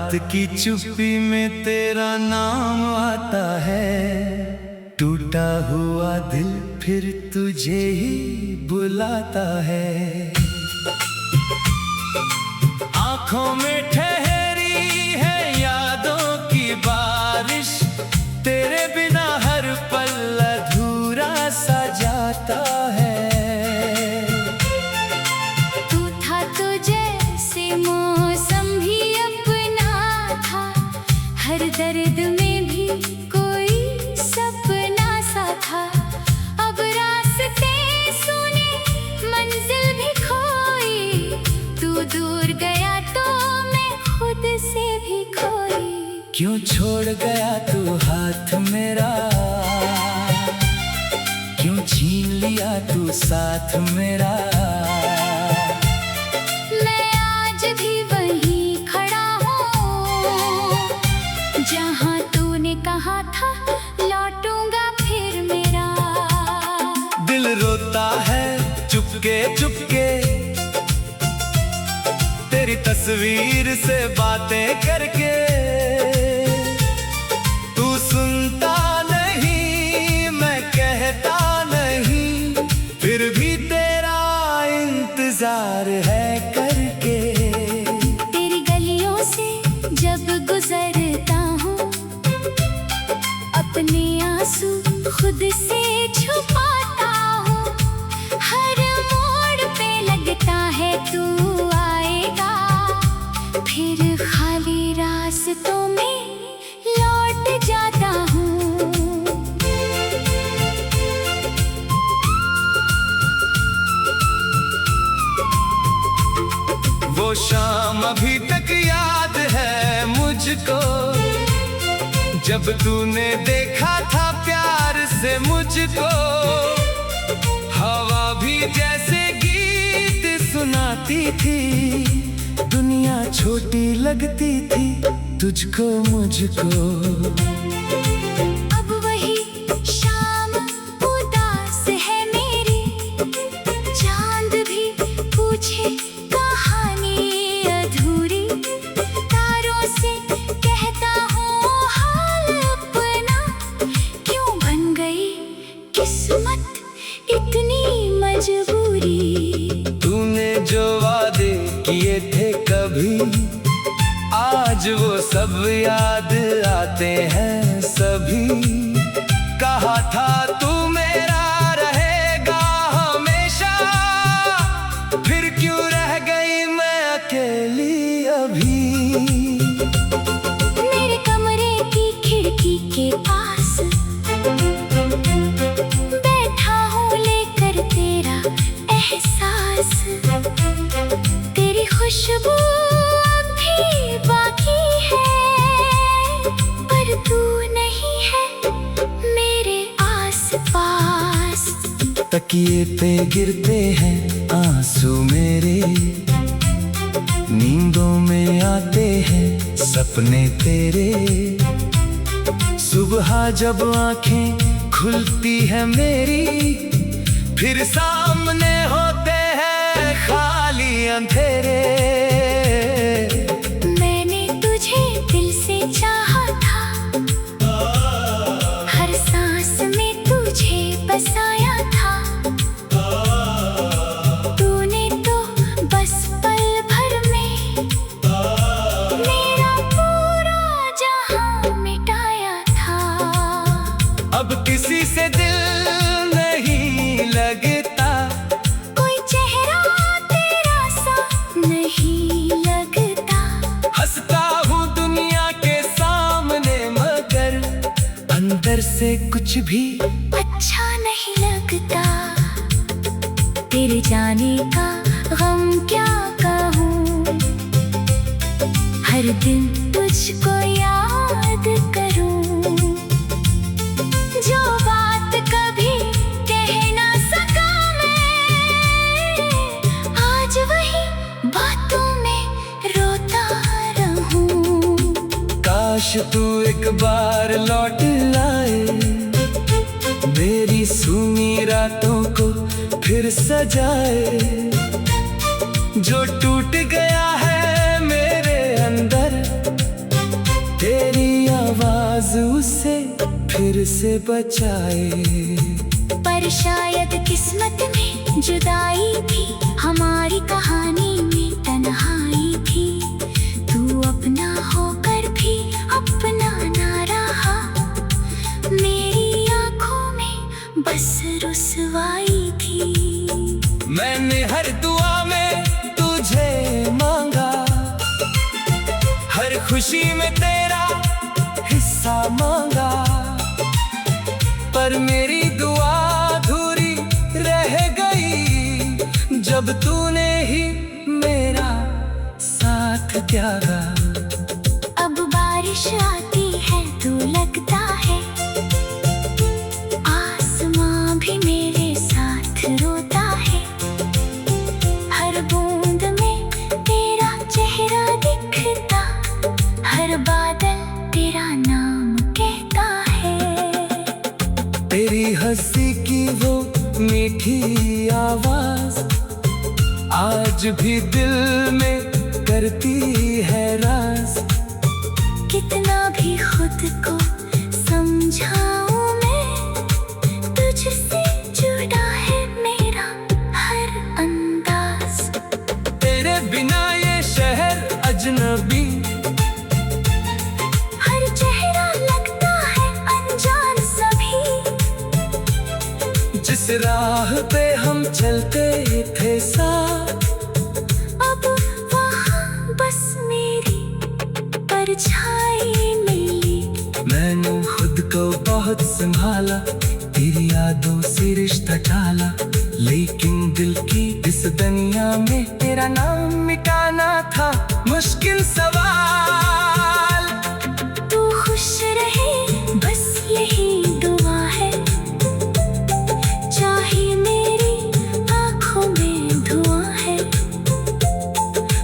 रात की चुप्पी में तेरा नाम आता है। टूटा हुआ दिल फिर तुझे ही बुलाता है। आंखों में ठहरी है यादों की बारिश, तेरे बिना हर पल अधूरा सा जाता है। तू था तो जैसे मौसम भी अपना था, हर दर्द में भी कोई सपना सा था। अब रास्ते सुने मंजिल भी खोई, तू दूर गया तो मैं खुद से भी खोई। क्यों छोड़ गया तू हाथ मेरा, क्यों छीन लिया तू साथ मेरा। मैं आज भी वहीं खड़ा हूँ जहाँ तूने कहा था लौटूंगा फिर मेरा। दिल रोता है चुपके चुपके, तेरी तस्वीर से बातें करके। तू सुनता नहीं, मैं कहता नहीं, फिर भी तेरा इंतजार है करके। तेरी गलियों से जब गुजरता हूँ, अपने आंसू खुद से छुपाता हूँ। हर मोड़ पे लगता है तू आएगा, फिर खाली रास्तों में लौट जाता हूँ। वो शाम अभी तक याद है मुझको, जब तूने देखा था प्यार से मुझको। हवा भी जैसे गीत सुनाती थी, दुनिया छोटी लगती थी तुझको मुझको। अब वही शाम उदास है मेरी, चांद भी पूछे कहानी अधूरी। तारों से कहता हूँ हाल अपना, क्यों बन गई किस्मत इतनी मजबूरी। तूने जो वादे किए थे कभी, आज वो सब याद आते हैं सभी। कहा था तू मेरा रहेगा हमेशा, फिर क्यों रह गई मैं अकेली अभी। मेरे कमरे की खिड़की के पास बैठा हूँ लेकर तेरा एहसास। तेरी खुशबू अब भी बाकी है, पर तू नहीं है मेरे आसपास। तकिए पे गिरते हैं आंसू मेरे, नींदों में आते हैं सपने तेरे। सुबह जब आंखें खुलती है मेरी, फिर सामने होते हैं खाली अंधेरे। मैंने तुझे दिल से चाहा था, हर सांस में तुझे बसाया था। तूने तो बस पल भर में मेरा पूरा जहां मिटाया था। अब किसी से दिल नहीं लगता, कोई चेहरा तेरा सा नहीं लगता। हंसता हूँ दुनिया के सामने मगर अंदर से कुछ भी अच्छा नहीं लगता। तेरे जाने का गम क्या कहूँ, हर दिन तुझको याद करूँ। जो बात कभी कह ना सका मैं, आज वही बातों में रोता रहूं। काश तू एक बार लौट आए, मेरी सूनी रातों को फिर सजाए। जो टूट गया है मेरे अंदर उसे फिर से बचाए। पर शायद किस्मत में जुदाई थी, हमारी कहानी में तन्हाई थी। तू अपना होकर भी अपना ना रहा, मेरी आंखों में बस रुसवाई थी। मैंने हर दुआ में तुझे मांगा, हर खुशी में तेरा हिस्सा मांगा, पर मेरी दुआ अधूरी रह गई जब तूने ही मेरा साथ त्यागा। अब बारिश आती है तो लगता है आसमां भी मेरे साथ रोता है। हर बूंद में तेरा चेहरा दिखता, हर बादल तेरा नाम कहता है। तेरी हंसी की वो मीठी आवाज आज भी दिल में करती है राज। कितना भी खुद को समझाऊं मैं, तुझसे जुड़ा है मेरा हर अंदाज। तेरे बिना ये शहर अजनबी, हर चेहरा लगता है अनजान सभी। जिस राह पे हम चलते थे साथ, अब वहाँ बस मेरी परछाई मिली। मैंने खुद को बहुत संभाला, तेरी यादों से रिश्ता डाला, लेकिन दिल की इस दुनिया में तेरा नाम मिटाना था मुश्किल सवाल। तू खुश रहे बस यही दुआ है, चाहे मेरी आंखों में धुआं है।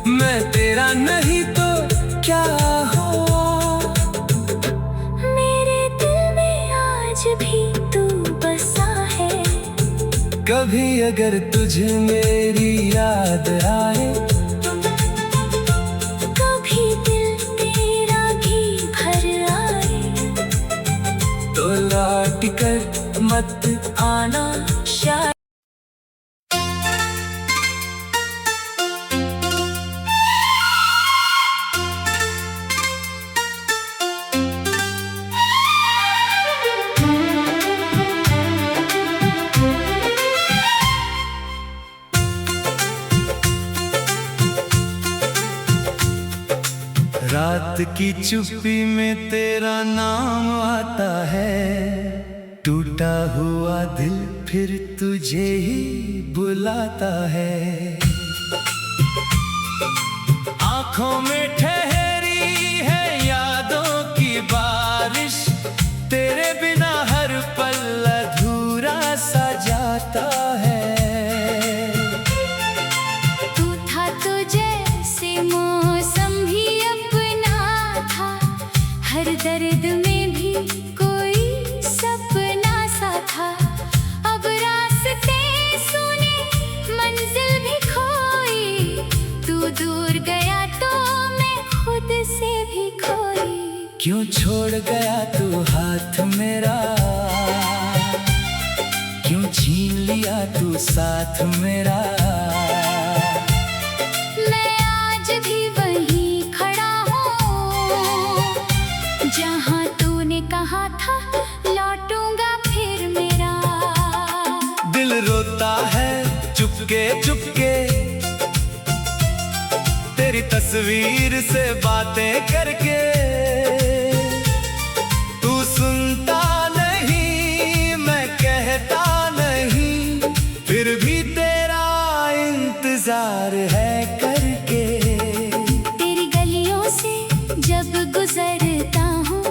मैं तेरा नहीं तो क्या हो, मेरे दिल में आज भी तू बसा है। कभी अगर तुझे मेरी याद आए, कभी दिल तेरा भी भर आए, तो लौट कर मत आना शायद। रात की चुप्पी में तेरा नाम आता है, टूटा हुआ दिल फिर तुझे ही बुलाता है। आंखों में ठहरी है यादों की बारिश, तेरे बिना हर पल अधूरा सा जाता है। तू था तो जैसे मौसम भी अपना था, हर दर्द में भी कोई सपना सा था। अब रास्ते सुने मंजिल भी खोई, तू दूर गया तो मैं खुद से भी खोई। क्यों छोड़ गया तू हाथ मेरा, क्यों छीन लिया तू साथ मेरा। मैं आज भी वहीं खड़ा हूँ जहाँ तूने कहा था लौटूंगा फिर मेरा। दिल रोता है चुपके चुपके, तेरी तस्वीर से बातें करके। तू सुनता नहीं मैं कहता नहीं, फिर भी तेरा इंतजार है करके। तेरी गलियों से जब गुजरता हूँ,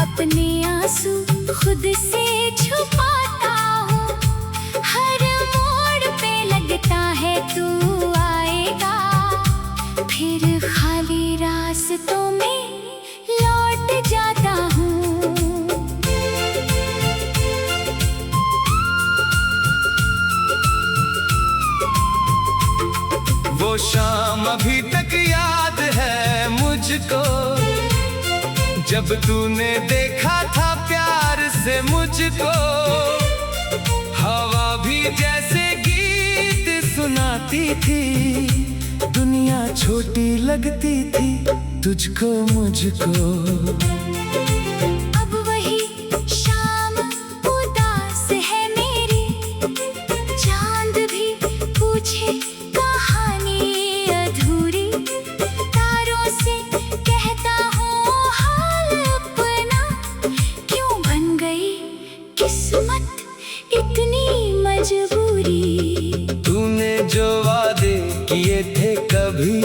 अपने आंसू खुद से छुपाता हूँ। हर मोड़ पे लगता है तू आएगा, फिर खाली रास्तों में लौट जाता हूँ। वो शाम अभी तक याद है मुझको, जब तूने देखा था प्यार से मुझको, हवा भी जैसे गीत सुनाती थी। दुनिया छोटी लगती थी तुझको मुझको। अब वही शाम उदास है मेरी, चांद भी पूछे कहानी अधूरी। तारों से कहता हूँ हाल अपना, क्यों बन गई किस्मत इतनी मजबूरी। तूने जो वादे किए थे कभी,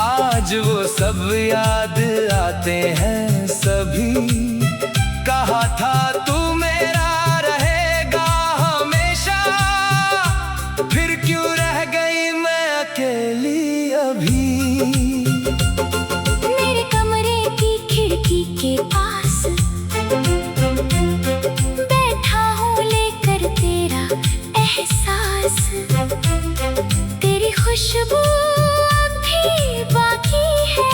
आज वो सब याद आते हैं सभी। कहा था तू मेरा रहेगा हमेशा, फिर क्यों रह गई मैं अकेली अभी। मेरे कमरे की खिड़की के पास बैठा हूँ लेकर तेरा एहसास। तेरी खुशबू अब भी बाकी है,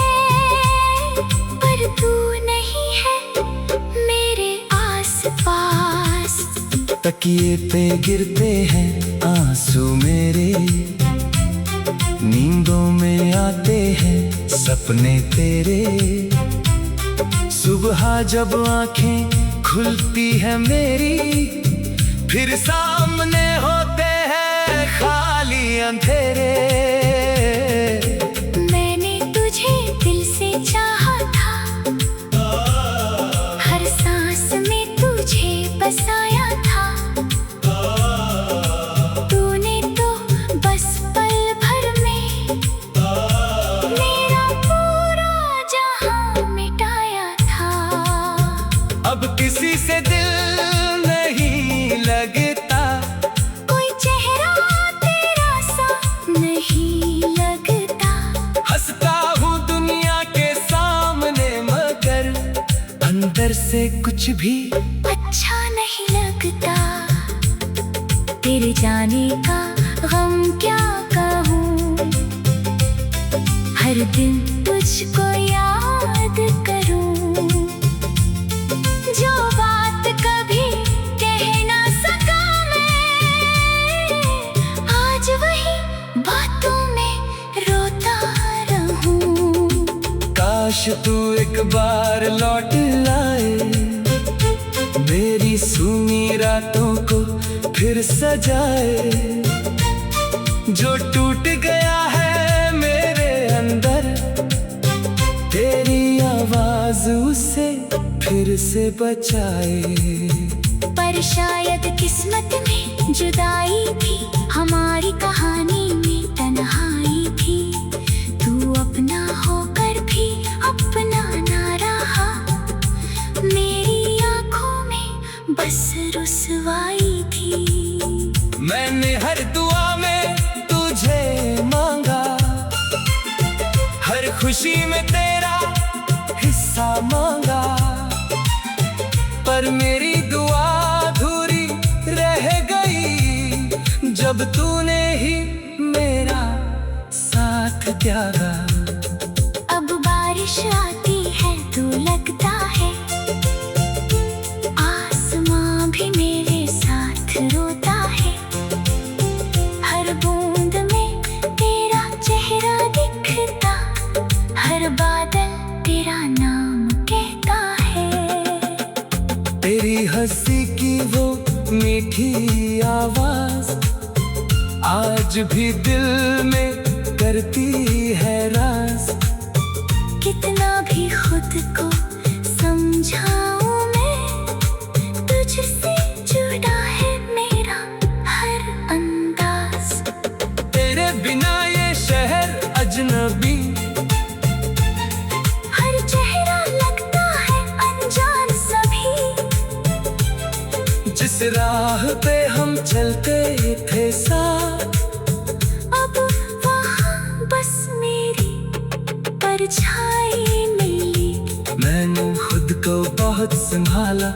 पर तू नहीं है मेरे आसपास। तकिए पे गिरते हैं आंसू मेरे, नींदों में आते हैं सपने तेरे। सुबह जब आंखें खुलती है मेरी, फिर सामने होते हैं खाली अंधेरे। मैंने तुझे दिल से चाहा था, हर सांस में तुझे बसाया था। तूने तो बस पल भर में मेरा पूरा जहां मिटाया था। अब किसी से दिल नहीं लगता, कोई चेहरा तेरा सा नहीं लगता। हंसता हूँ दुनिया के सामने मगर अंदर से कुछ भी अच्छा नहीं लगता। तेरे जाने का गम क्या कहूँ, हर दिन तुझको याद करूँ। जो बात कभी कह ना सका मैं, आज वही बातों में रोता रहूं। काश तू एक बार लौट लाए, मेरी सूनी रातों को फिर सजाए। जो टूट गया है मेरे अंदर, तेरी आवाज उसे फिर से बचाए। पर शायद किस्मत में जुदाई थी, हमारी कहानी में तन्हाई थी। तू अपना होकर भी अपना ना रहा, मेरी आंखों में बस रुसवाई थी। मैंने हर दुआ में तुझे मांगा, हर खुशी में तेरा हिस्सा मांगा। पर मेरी दुआ अधूरी रह गई, जब तूने ही मेरा साथ त्यागा। अब बारिश आती है तो लगता है, आसमां भी मेरे साथ रोता है। हर बूंद में तेरा चेहरा दिखता, हर बादल तेरा नाम कहता है। तेरी हंसी की वो मीठी आवाज आज भी दिल में करती है राज। कितना भी खुद को समझाऊं मैं, तुझसे जुड़ा है मेरा हर अंदाज। तेरे बिना ये शहर अजनबी, हर चेहरा लगता है अनजान सभी। जिस राह पे हम चलते थे साथ, अब वहाँ बस मेरी परछाई मिली। मैंने खुद को बहुत संभाला,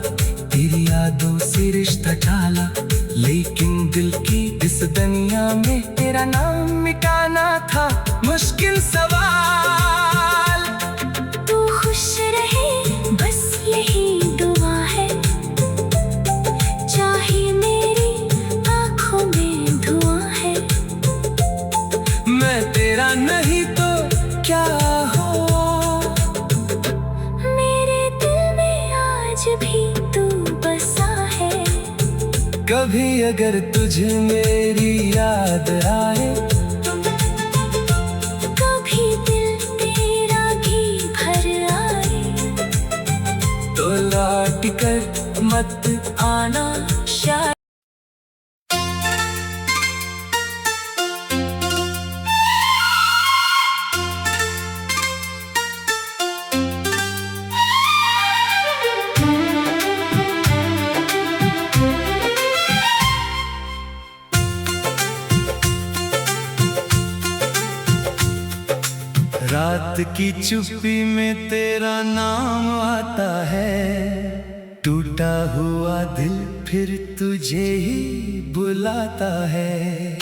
तेरी यादों से रिश्ता डाला। लेकिन दिल की इस दुनिया में तेरा नाम मिटाना था मुश्किल सवाल। तू खुश रहे अगर तुझे मेरी याद आए, कभी दिल तेरा भी भर आए, तो लौट कर मत आना शायद। रात की चुप्पी में तेरा नाम आता है, टूटा हुआ दिल फिर तुझे ही बुलाता है।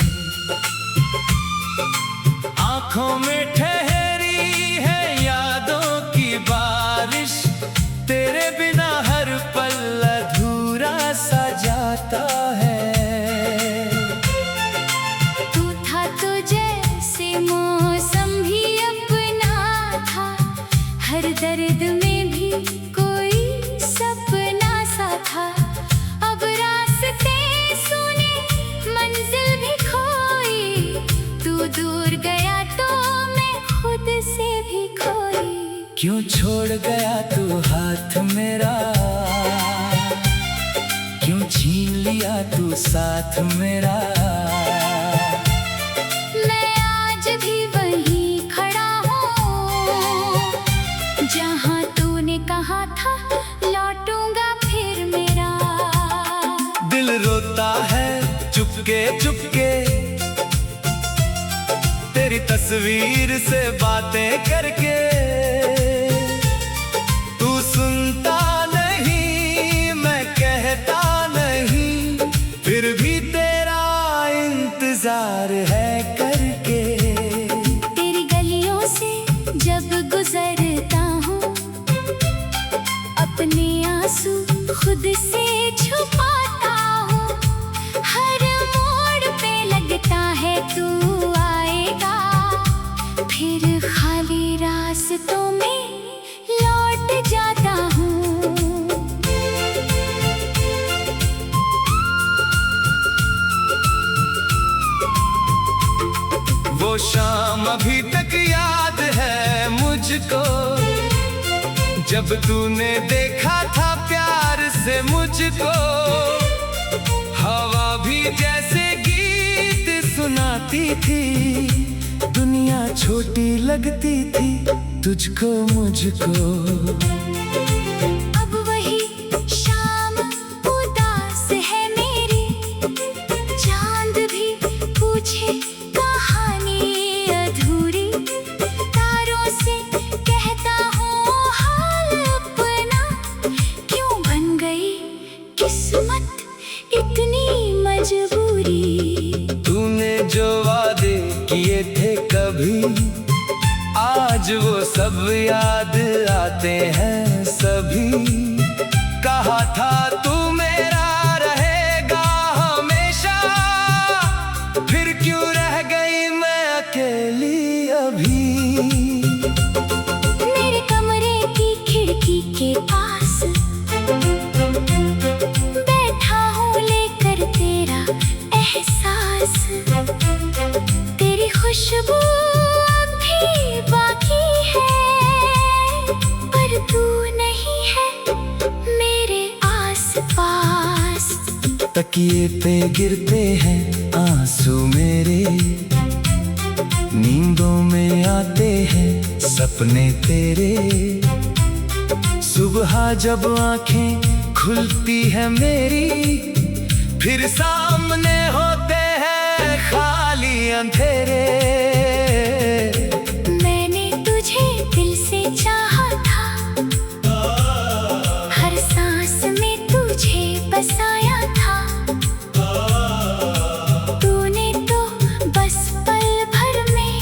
आंखों में ठहरी है यादों की बारिश, तेरे बिना हर पल अधूरा सा जाता है। तू था तो जैसे मौसम भी अपना था, हर दर्द में भी कोई सपना सा था। अब रास्ते सुने मंजिल भी खोई, तू दूर गया तो मैं खुद से भी खोई। क्यों छोड़ गया तू हाथ मेरा, क्यों छीन लिया तू साथ मेरा। मैं आज भी वहीं खड़ा हूँ जहाँ तूने कहा था लौटूंगा फिर मेरा। दिल रोता है चुपके चुपके, तेरी तस्वीर से बातें करके। तू सुनता नहीं, मैं कहता नहीं, फिर भी तेरा इंतजार है करके। तेरी गलियों से जब गुजरता हूँ, अपने आंसू खुद से छुपाता हूँ। हर मोड़ पे लगता है तू आएगा, फिर खाली रास्तों में लौट जाता हूँ। वो शाम अभी तक याद है मुझको, जब तूने देखा था प्यार से मुझको। हवा भी जैसे गीत सुनाती थी, दुनिया छोटी लगती थी तुझको मुझको। अब वही शाम उदास है मेरी, चांद भी पूछे कहानी अधूरी। तारों से कहता हूँ हाल अपना, क्यों बन गई किस्मत इतनी मजबूरी। तूने जो वादे किए थे कभी, आज वो सब याद आते हैं सभी। कहा था तू मेरा रहेगा हमेशा, फिर क्यों रह गई मैं अकेली अभी। मेरे कमरे की खिड़की के पास बैठा हूँ लेकर तेरा एहसास। तेरी खुशबू अब भी बाकी है, पर तू नहीं है मेरे आसपास। तकिए पे गिरते हैं आंसू मेरे, नींदों में आते हैं सपने तेरे। सुबह जब आंखें खुलती है मेरी, फिर सामने होते हैं खाली अंधेरे। मैंने तुझे दिल से चाहा था, हर सांस में तुझे बसाया था। तूने तो बस पल भर में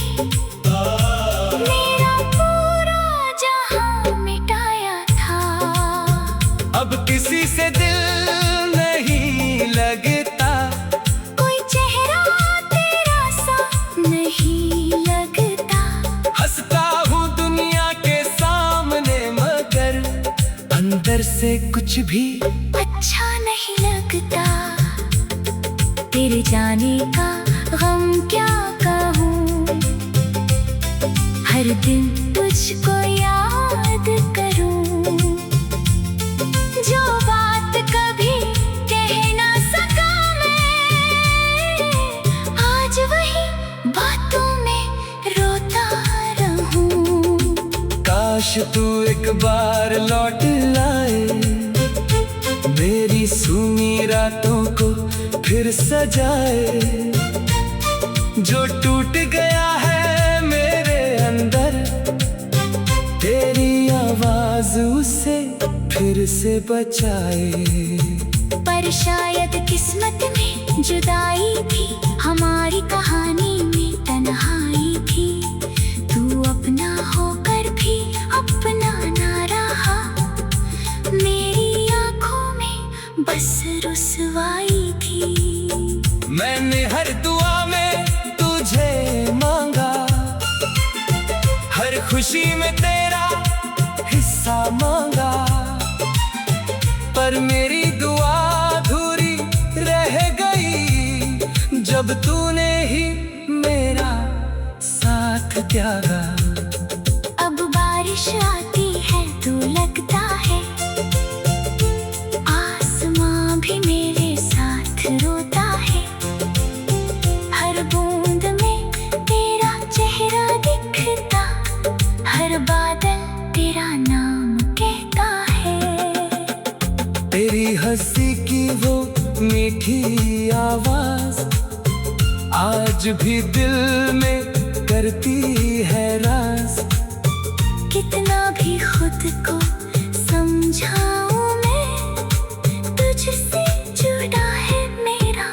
मेरा पूरा जहां मिटाया था। अब किसी से दिल नहीं लगता, कोई चेहरा तेरा सा नहीं लगता। हंसता हूँ दुनिया के सामने मगर अंदर से कुछ भी अच्छा नहीं लगता। तेरे जाने का गम क्या कहूँ। हर दिन तुझको याद करूँ, जो बात कभी कह ना सका मैं, आज वही बातों में रोता रहूं। काश तू एक बार लौट आए, मेरी सूनी रातों को फिर सजाए। जो टूट गया है मेरे अंदर, तेरी आवाज उसे फिर से बचाए। पर शायद किस्मत में जुदाई थी, हमारी कहानी में तन्हाई थी। तू अपना होकर भी अपना ना रहा, मेरी आंखों में बस रुसवाई थी। मैंने हर दुआ में तुझे मांगा, हर खुशी में तेरा हिस्सा मांगा, पर मेरी दुआ अधूरी रह गई जब तूने ही मेरा साथ त्यागा। अब बारिश आती है तो लगता है, आसमां भी मेरे साथ रोता है। हर बूंद में तेरा चेहरा दिखता, हर बादल तेरा नाम कहता है। तेरी हंसी की वो मीठी आवाज आज भी दिल में करती है राज। कितना भी खुद को समझाऊं मैं, तुझसे जुड़ा है मेरा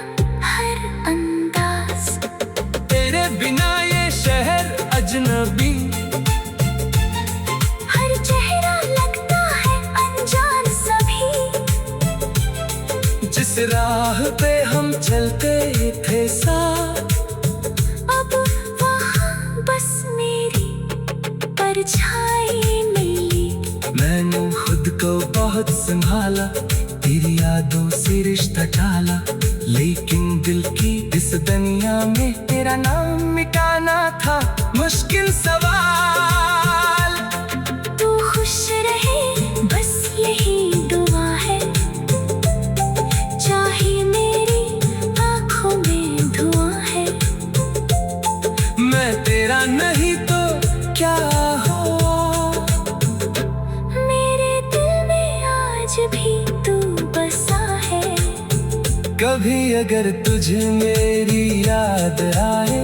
हर अंदाज। तेरे बिना ये शहर अजनबी, हर चेहरा लगता है अनजान सभी। जिस राह पे हम चलते थे साथ, अब वहाँ बस मेरी परछाई मिली। मैंने खुद को बहुत संभाला, तेरी यादों से रिश्ता डाला, लेकिन दिल की इस दुनिया में तेरा नाम मिटाना था मुश्किल सवाल। तू खुश रहे बस यही दुआ है, चाहे मेरी आंखों में धुआं है। मैं तेरा नहीं तो क्या हो, मेरे दिल में आज भी तू बसा है। कभी अगर तुझे मेरी याद आए,